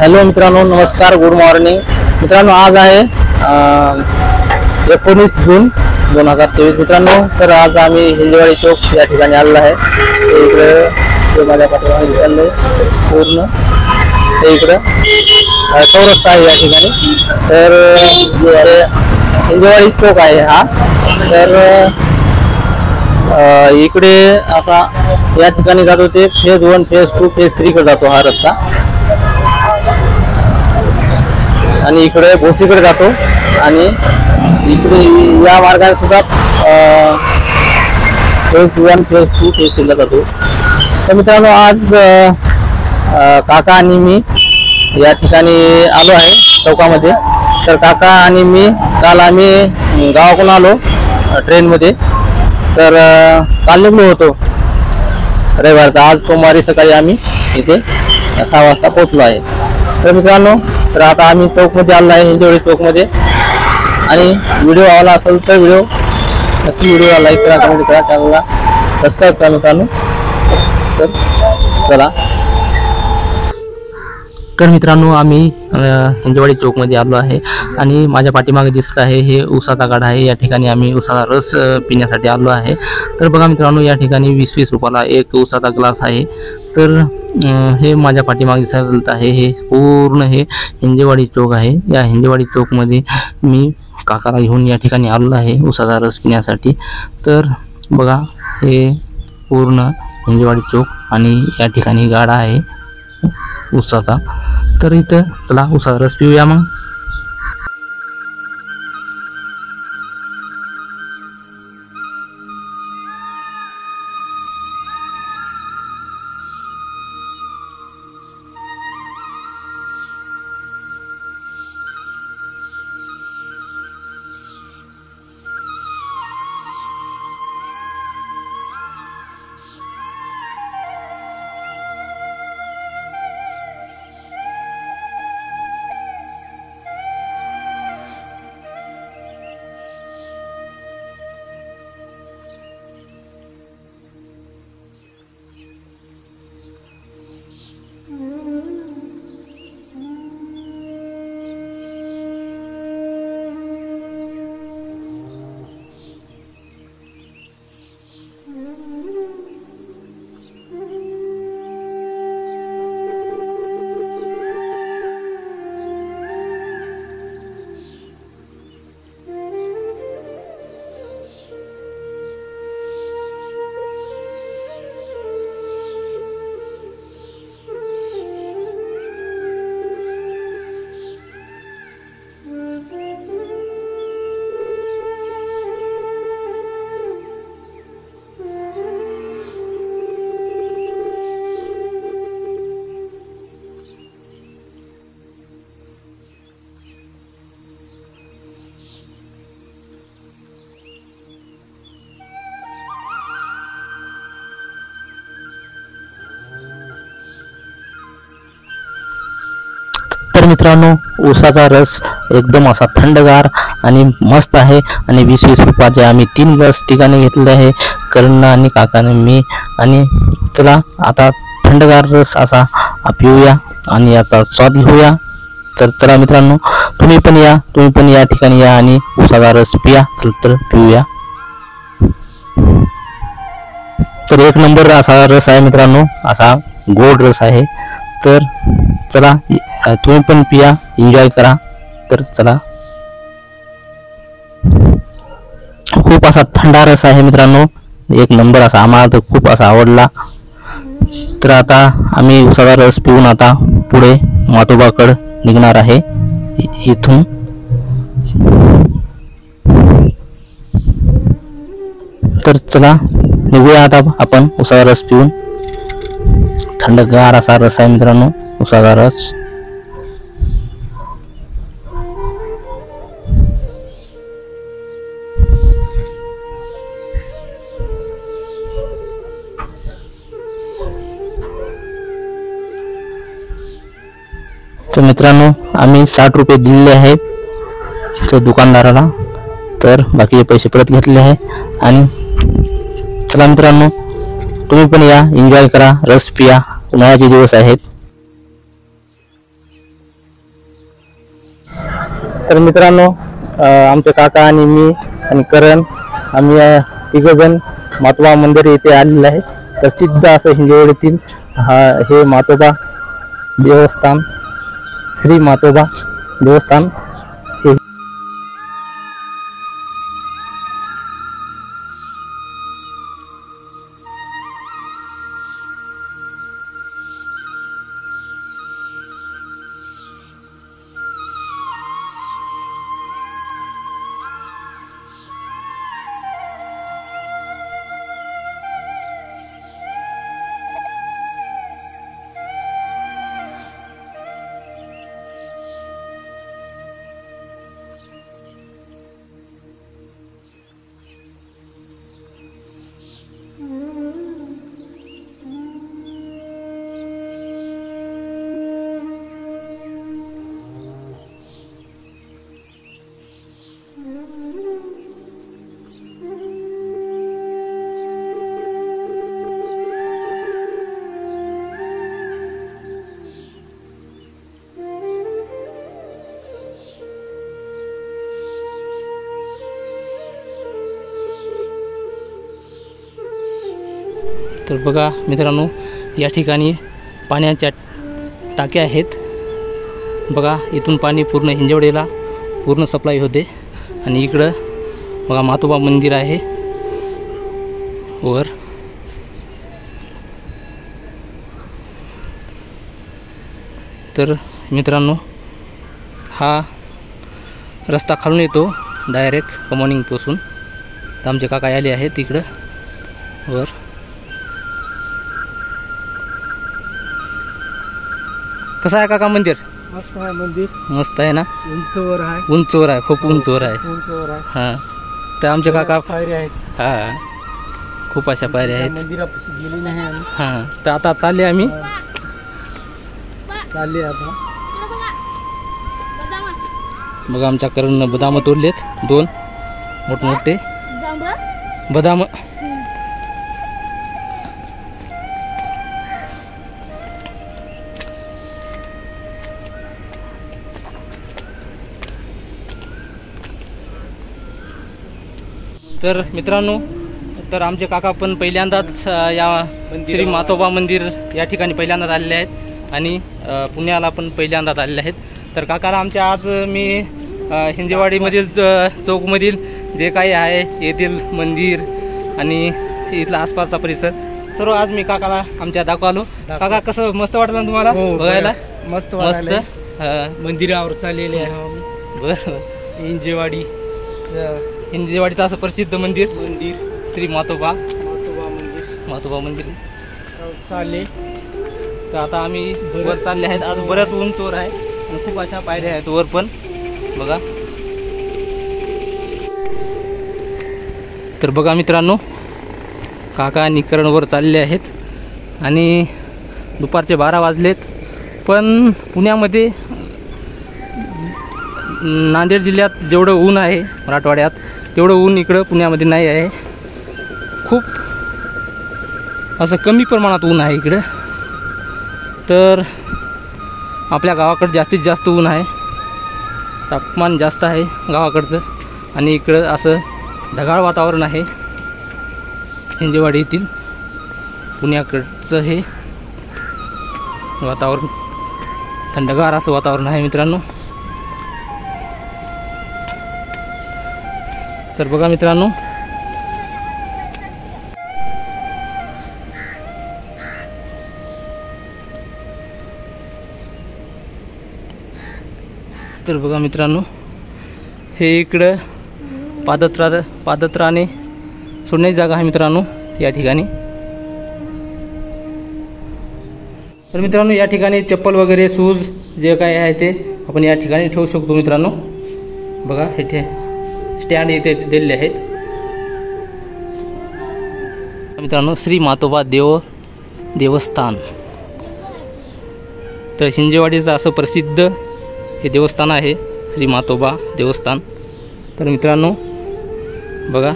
Hello मित्रांनो, नमस्कार, good morning मित्रांनो. आज आहे 19 जून 2023 मित्रांनो. तर आज आम्ही हिंजवाडी चौक या ठिकाणी आलेलो आहे. इकडे माझ्या पाठीमागे चाललंय पूर्ण ते इकडं चौरस्ता आहे या ठिकाणी. तर हिंजवाडी चौक आहे हा. तर इकडे असा या ठिकाणी जातो ते फेज 1, फेज 2, फेज 3 कडे जातो हा रस्ता. आणि इकडे भोसीकडे जातो आणि इकडे या मार्गाने सुद्धा फेज 1, फेज 2, फेज 3 ला जातो. तर मित्रांनो, आज काका आणि मी या ठिकाणी आलो आहे चौकामध्ये. तर काका आणि मी काल आम्ही गावाकडून आलो ट्रेनमध्ये. तर काल निघलो होतो रविवारचा. आज सोमवारी सकाळी आम्ही इथे 6 वाजता पोहोचलो आहे. तर मित्रांनो, तर आता आम्ही चौकमध्ये आलो आहे, हिंजवडी चौकमध्ये. आणि व्हिडिओ आवडला असेल तर नक्की व्हिडिओला लाईक करा, कमेंट करा, चॅनलला सबस्क्राईब करा मित्रांनो. तर चला. तर मित्रांनो, आम्ही हिंजवाडी चौकमध्ये आलो आहे आणि माझ्या पाठीमागे दिसत आहे हे उसाचा गाडा आहे. या ठिकाणी आम्ही उसाचा रस पिण्यासाठी आलो आहे. तर बघा मित्रांनो, या ठिकाणी 20-20 रुपयाला एक उसाचा ग्लास आहे. तर हे माझ्या पाठीमागे दिसत आहे हे पूर्ण हे हिंजवाडी चौक आहे. या हिंजवाडी चौकमध्ये मी काकाला घेऊन या ठिकाणी आलो आहे उसाचा रस पिण्यासाठी. तर बघा हे पूर्ण हिंजवाडी चौक आणि या ठिकाणी गाडा आहे उसाचा. तर इथं चला उसाचा रस पिऊया मग. तर मित्रांनो, ऊसाचा रस एकदम असा थंडगार आणि मस्त आहे. आणि 20-20 रुपयाचे आम्ही 3 ग्लास ठिकाणी घेतले आहे, करुणा आणि काकाने मी. आणि चला आता थंडगार रस असा पिऊया आणि याचा स्वाद घेऊया. तर चला मित्रांनो, तुम्ही पण या ठिकाणी या आणि ऊसाचा रस पिया. चल तर पिऊया. तर एक नंबर असा रस आहे मित्रांनो, असा गोड रस आहे. तर चला तुम्ही पण पिया, एन्जॉय करा. तर चला. खूप असा थंडा रस आहे मित्रांनो, एक नंबर असा. आम्हाला तर खूप असा आवडला. तर आता आम्ही उसाचा रस पिऊन आता पुढे मातोबाकडे निघणार आहे इथून. तर चला निघूया आता आपण उसाचा रस पिऊन. थंडगार असा रस आहे मित्रांनो, उसाचा रस. तर मित्रांनो, आम्ही 60 रुपये दिलेले आहेत दुकानदाराला. तर बाकीचे पैसे परत घेतले आहे. आणि चला मित्रांनो, तुम्ही पण या, एन्जॉय करा, रस पिया. उन्हाळ्याचे दिवस आहेत. तर मित्रांनो आमचे काका आणि मी आणि करण आम्ही तिघजण मातोबा मंदिर येथे आलेले आहे. प्रसिद्ध असं हिंजवडीतील हे मातोबा देवस्थान, श्री मातोबा देवस्थान. तर बघा मित्रांनो, या ठिकाणी पाण्याच्या टाक्या आहेत. बघा इथून पाणी पूर्ण हिंजवडीला पूर्ण सप्लाय होते. आणि इकडं बघा मातोबा मंदिर आहे वर. तर मित्रांनो, हा रस्ता खालून येतो डायरेक्ट कमॉनिंगपासून. तर आमचे काका आले आहेत इकडं वर. कसं आहे काका मंदिर? मस्त आहे मंदिर. मस्त आहे ना. उंचवर आहे. उंचवर आहे, खूप उंचवर आहे. उंचवर आहे. हां, तर आमचे काका पायऱ्या आहेत. हां, खूप अशा पायऱ्या आहेत. मंदिरापाशी गेली नाही आम्ही. हां, तर आता चालले आम्ही. चालले आता. बघा आमच्या करून बदाम तोडलेत 2 मोठमोठे बदाम. तर मित्रांनो, तर आमचे काका पण पहिल्यांदाच या श्री मातोबा मंदिर या ठिकाणी पहिल्यांदाच आलेले आहेत आणि पुण्याला पण पहिल्यांदाच आलेले आहेत. तर काकाला आमच्या आज मी हिंजेवाडीमधील चौकमधील जे काही आहे येथील मंदिर आणि इथला आसपासचा परिसर सर्व आज मी काकाला आमच्या दाखवलो. काका कसं मस्त वाटलं ना तुम्हाला बघायला? मस्त मस्त. मंदिरावर चाललेले आहे. बरं, हिंजेवाडीचं असं प्रसिद्ध मंदिर श्री मातोबा मंदिर चालले. तर आता आम्ही वर चालले आहेत. आज बऱ्याच उंचवर आहे आणि खूप अशा पायऱ्या आहेत वर पण बघा. तर बघा मित्रांनो, काका आणि करण वर चालले आहेत आणि दुपारचे 12 वाजलेत. पण पुण्यामध्ये नांदेड जिल्ह्यात जेवढं ऊन आहे मराठवाड्यात तेवढं ऊन इकडं पुण्यामध्ये नाही आहे. खूप असं कमी प्रमाणात ऊन आहे इकडं. तर आपल्या गावाकडं जास्तीत जास्त ऊन आहे, तापमान जास्त आहे गावाकडचं. आणि इकडं असं ढगाळ वातावरण आहे हिंजेवाडी येथील पुण्याकडचं हे वातावरण. थंडगार असं वातावरण आहे मित्रांनो. तर बघा मित्रांनो, हे इकडं पादत्राने सोडण्याची जागा आहे मित्रांनो या ठिकाणी. तर मित्रांनो, या ठिकाणी चप्पल वगैरे शूज जे काही आहे ते आपण या ठिकाणी ठेवू शकतो मित्रांनो. बघा इथे स्टँड इथे दिलेले आहेत मित्रांनो. श्री मातोबा देवस्थान. तर हिंजेवाडीचं असं प्रसिद्ध हे देवस्थान आहे श्री मातोबा देवस्थान. तर मित्रांनो बघा,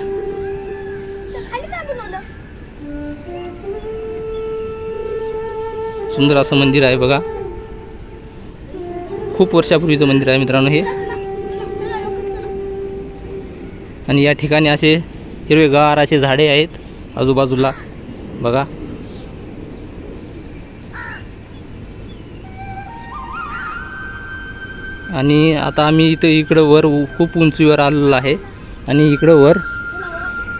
सुंदर असं मंदिर आहे बघा. खूप वर्षापूर्वीचं मंदिर आहे मित्रांनो हे. आणि या ठिकाणी असे हिरवेगार असे झाडे आहेत आजूबाजूला बघा. आणि आता आम्ही इकडं वर खूप उंचीवर आलेलो आहे आणि इकडं वर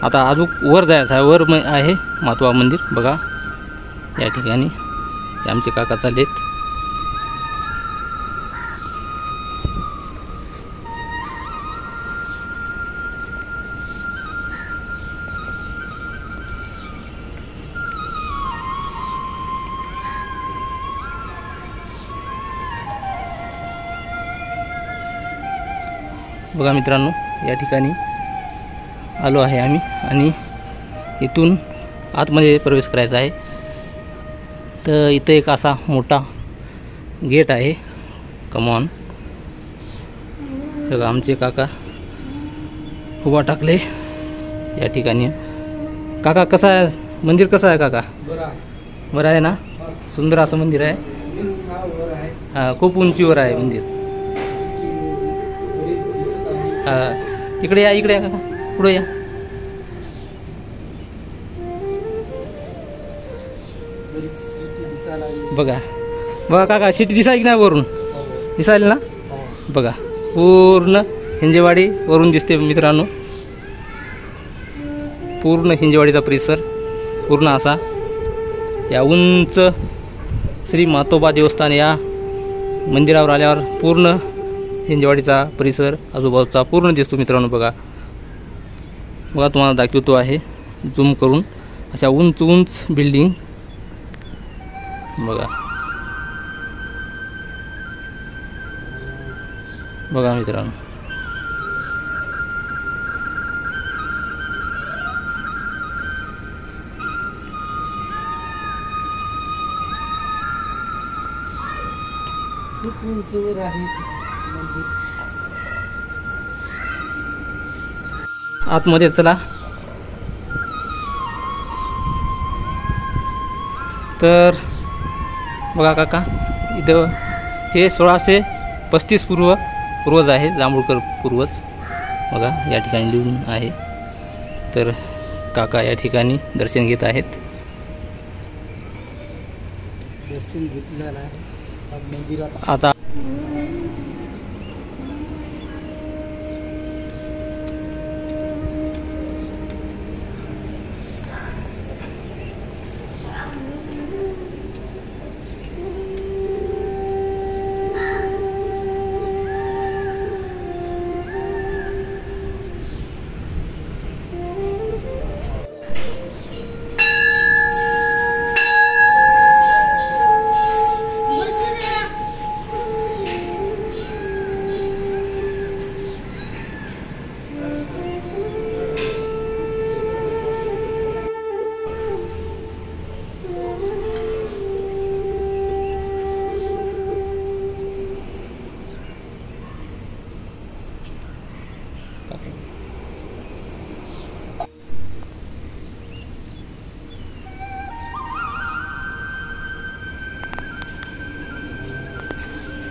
आता अजून वर जायचं आहे. वर आहे मातवा मंदिर बघा. या ठिकाणी आमचे काका चाललेत. बघा मित्रांनो, या ठिकाणी आलो आहे आम्ही आणि इथून आतमध्ये प्रवेश करायचा आहे. तर इथं एक असा मोठा गेट आहे. कमॉन बघा, आमचे काका उभा टाकले या ठिकाणी. काका कसं आहे मंदिर, कसं आहे काका? बरं आहे ना? सुंदर असं मंदिर आहे. हां, खूप उंचीवर आहे मंदिर. इकडे या, इकडे या काका, पुढे या. बघा बघा काका, सिटी दिसायला की नाही वरून? दिसायला ना? बघा पूर्ण हिंजेवाडी वरून दिसते मित्रांनो. पूर्ण हिंजेवाडीचा परिसर पूर्ण असा या उंच श्री मातोबा देवस्थान या मंदिरावर आल्यावर पूर्ण हिंजेवाडीचा परिसर आजूबाजूचा पूर्ण दिसतो मित्रांनो. बघा बघा, तुम्हाला दाखवतो आहे झूम करून. अशा उंच उंच बिल्डिंग बघा. बघा मित्रांनो, खूप उंचीवर आहे मंदिर. आतमध्ये चला. तर बघा काका, इथं हे 1635 पूर्वज आहे, जांभूळकर पूर्वज. बघा या ठिकाणी लिहून आहे. तर काका या ठिकाणी दर्शन घेत आहेत. दर्शन घेतलेलं आहे मंदिरात. आता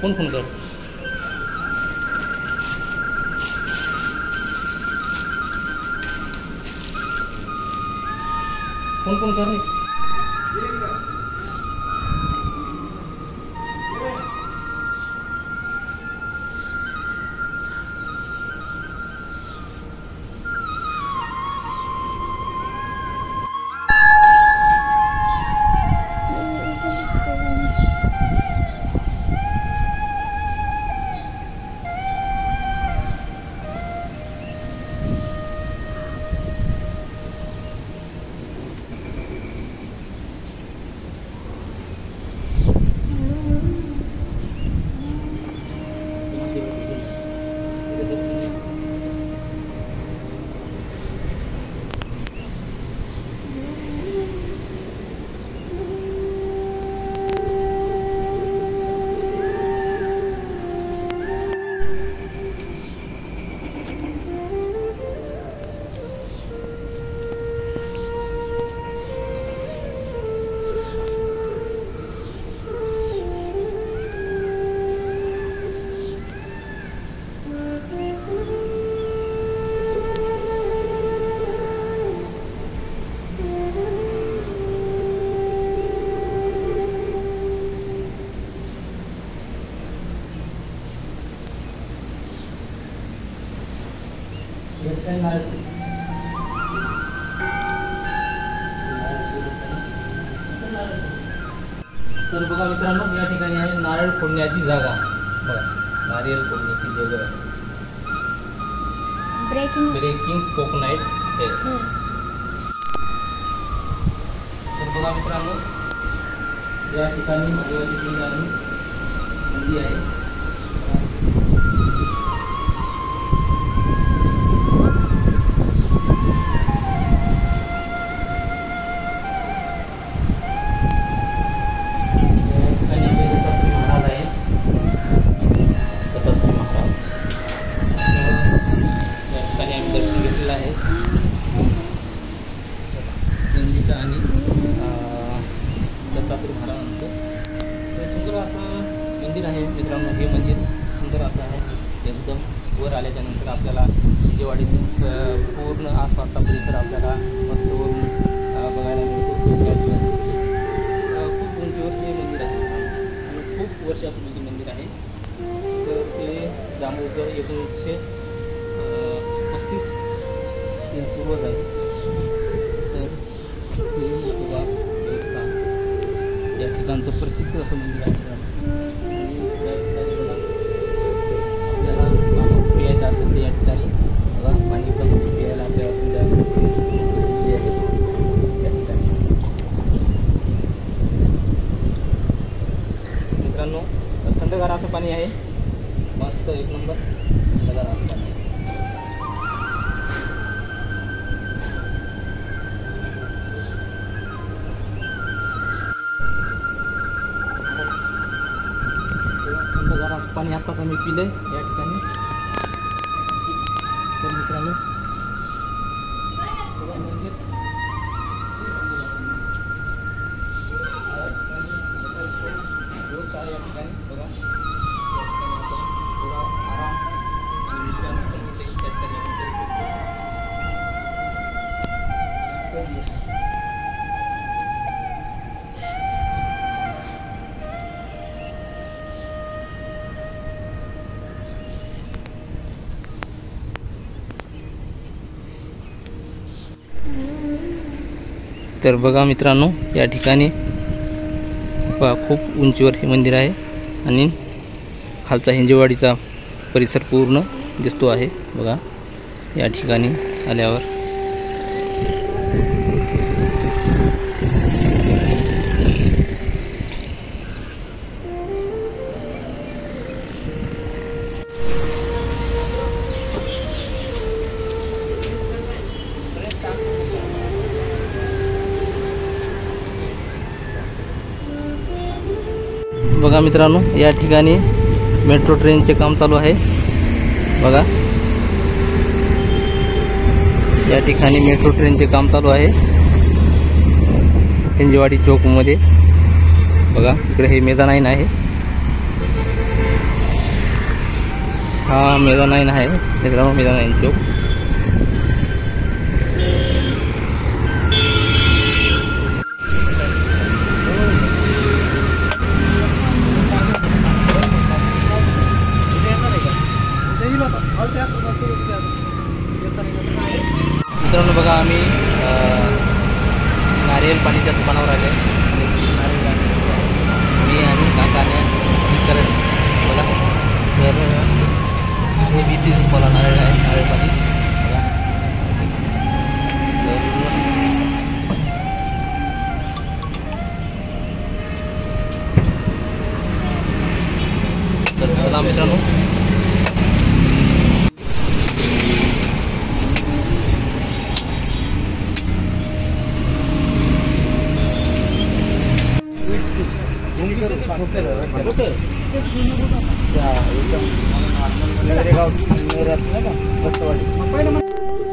फोन कर. फोन कर रे. तर बघा मित्रांनो, या ठिकाणी आहे नारळ फोडण्याची जागा. बघा, नारियल फोडण्याची जगह, ब्रेकिंग कोकोनट हे. तर बघा मित्रांनो, या ठिकाणी भगवाची पिंड आणि नदी आहे. आणि दत्तात्रय महाराजांचं सुंदर असं मंदिर आहे मित्रांनो. हे मंदिर सुंदर असं आहे. एकदम वर आल्याच्या नंतर आपल्याला हिंजेवाडीतील पूर्ण आसपासचा परिसर आपल्याला मस्त वरून बघायला मिळतो. खूप उंचीवर हे मंदिर आहे आणि खूप वर्षापूर्वीचे मंदिर आहे. तर ते जांभूळकर 1935 पूर्वज आहे. या ठिकाणचं प्रसिद्ध असं मंदिर आहे. आपल्याला पाणी पियायचं असेल तर या ठिकाणी बघा, पाणी पण पियायला आपल्याला सुद्धा आहे या ठिकाणी. मित्रांनो, थंडगार असं पाणी आहे. मस्त एक नंबर थंडगार असं पाणी आहे. पाणी आत्ताच आम्ही पिलं या ठिकाणी. तर मित्रांनो, मंदिर या ठिकाणी बघा. थोडा आराम आणि विश्राम पण होते त्या ठिकाणी आपण करू शकतो. तर बघा मित्रांनो, या ठिकाणी खूप उंचीवर हे मंदिर आहे आणि खालचा हिंजेवाडीचा परिसर पूर्ण दिसतो आहे. बघा, या ठिकाणी आल्यावर बघा मित्रांनो, या ठिकाणी मेट्रो ट्रेनचे काम चालू आहे. बघा, या ठिकाणी मेट्रो ट्रेनचे काम चालू आहे हिंजेवाडी चौकमध्ये. बघा, इकडे हे मेझानाईन आहे. हा मेझानाईन आहे मित्रांनो, मेझानाईन चौक. मित्रांनो बघा, आम्ही नारियल पाणीच्या दुकानावर आले. मी आणि काकाने करण बघा. तर हे 20 रुपयाला नारळ आहे, नारळ पाणी बघा. तर चला मित्रांनो,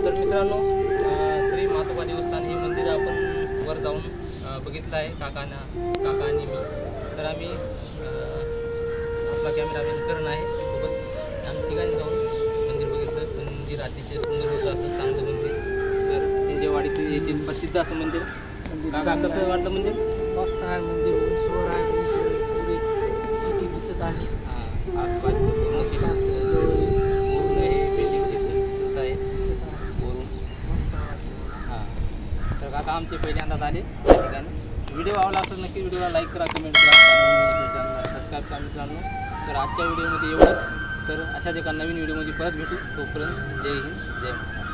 तर मित्रांनो, श्री मातोबा देवस्थान हे मंदिर आपण वर जाऊन बघितलं आहे काका आणि मी. तर आम्ही आपला कॅमेरामॅन करण आहे सोबत. आम्ही ठिकाणी जाऊन मंदिर बघितलं. मंदिर अतिशय सुंदर होतं, असं चांगलं मंदिर. तर हिंजेवाडीत येथील प्रसिद्ध असं मंदिर. काका, कसं वाटलं मंदिर? मस्त आहे मंदिर, उंचवर आहे. पुरी सिटी दिसत आहे. आसपास पूर्ण हे बिल्डिंग दिसत आहे. आमचे पहिल्यांदाच आले त्या ठिकाणी. व्हिडिओ आवडला असेल नक्की व्हिडिओला लाईक करा, कमेंट करा, चॅनलला सबस्क्राईब करा मित्रांनो. तर आजच्या व्हिडिओमध्ये एवढंच. तर अशाच एका नवीन व्हिडिओमध्ये परत भेटू. तोपर्यंत जय हिंद, जय महाराष्ट्र.